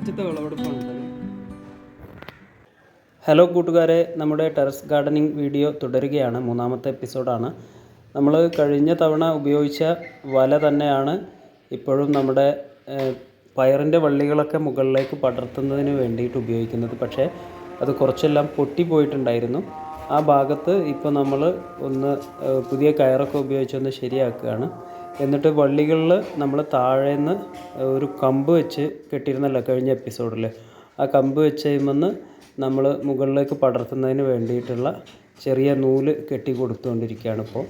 ഫസ്റ്റത്തെ വിളവെടുപ്പാണ്. ഹലോ കൂട്ടുകാരെ, നമ്മുടെ ടെറസ് ഗാർഡനിങ് വീഡിയോ തുടരുകയാണ്. മൂന്നാമത്തെ എപ്പിസോഡാണ്. നമ്മൾ കഴിഞ്ഞ തവണ ഉപയോഗിച്ച വല തന്നെയാണ് ഇപ്പോഴും നമ്മുടെ പയറിൻ്റെ വള്ളികളൊക്കെ മുകളിലേക്ക് പടർത്തുന്നതിന് വേണ്ടിയിട്ട് ഉപയോഗിക്കുന്നത്. പക്ഷേ അത് കുറച്ചെല്ലാം പൊട്ടിപ്പോയിട്ടുണ്ടായിരുന്നു. ആ ഭാഗത്ത് ഇപ്പോൾ നമ്മൾ ഒന്ന് പുതിയ കയറൊക്കെ ഉപയോഗിച്ചൊന്ന് ശരിയാക്കുകയാണ്. എന്നിട്ട് വള്ളികളിൽ നമ്മൾ താഴേന്ന് ഒരു കമ്പ് വെച്ച് കെട്ടിയിരുന്നല്ലോ കഴിഞ്ഞ എപ്പിസോഡിൽ. ആ കമ്പ് വെച്ച് കഴിയുമ്പോൾ നമ്മൾ മുകളിലേക്ക് പടർത്തുന്നതിന് വേണ്ടിയിട്ടുള്ള ചെറിയ നൂല് കെട്ടി കൊടുത്തുകൊണ്ടിരിക്കുകയാണ് ഇപ്പോൾ.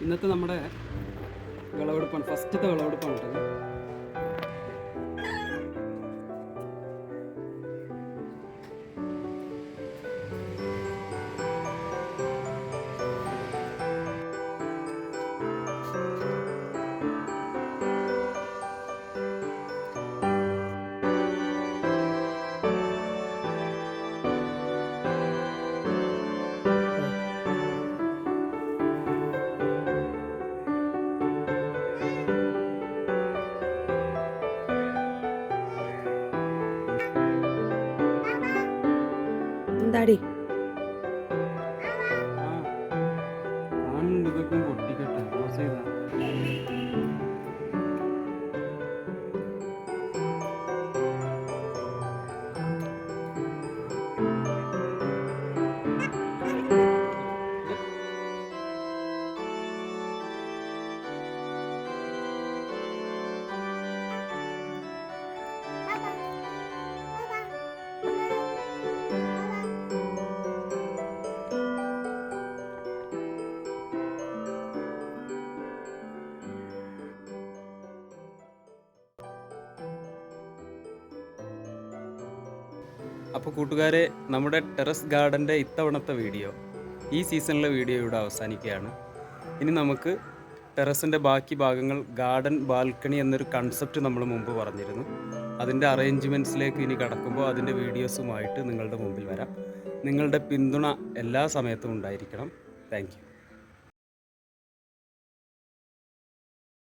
ഇന്നത്തെ നമ്മുടെ വിളവെടുപ്പാണ്, ഫസ്റ്റത്തെ വിളവെടുപ്പാണ് കേട്ടത്. അപ്പോൾ കൂട്ടുകാരെ, നമ്മുടെ ടെറസ് ഗാർഡൻ്റെ ഇത്തവണത്തെ വീഡിയോ, ഈ സീസണിലെ വീഡിയോ ഇവിടെ അവസാനിക്കുകയാണ്. ഇനി നമുക്ക് ടെറസിൻ്റെ ബാക്കി ഭാഗങ്ങൾ, ഗാർഡൻ ബാൽക്കണി എന്നൊരു കൺസെപ്റ്റ് നമ്മൾ മുമ്പ് പറഞ്ഞിരുന്നു. അതിൻ്റെ അറേഞ്ച്മെൻറ്റ്സിലേക്ക് ഇനി കടക്കുമ്പോൾ അതിൻ്റെ വീഡിയോസുമായിട്ട് നിങ്ങളുടെ മുമ്പിൽ വരാം. നിങ്ങളുടെ പിന്തുണ എല്ലാ സമയത്തും ഉണ്ടായിരിക്കണം. Thank you.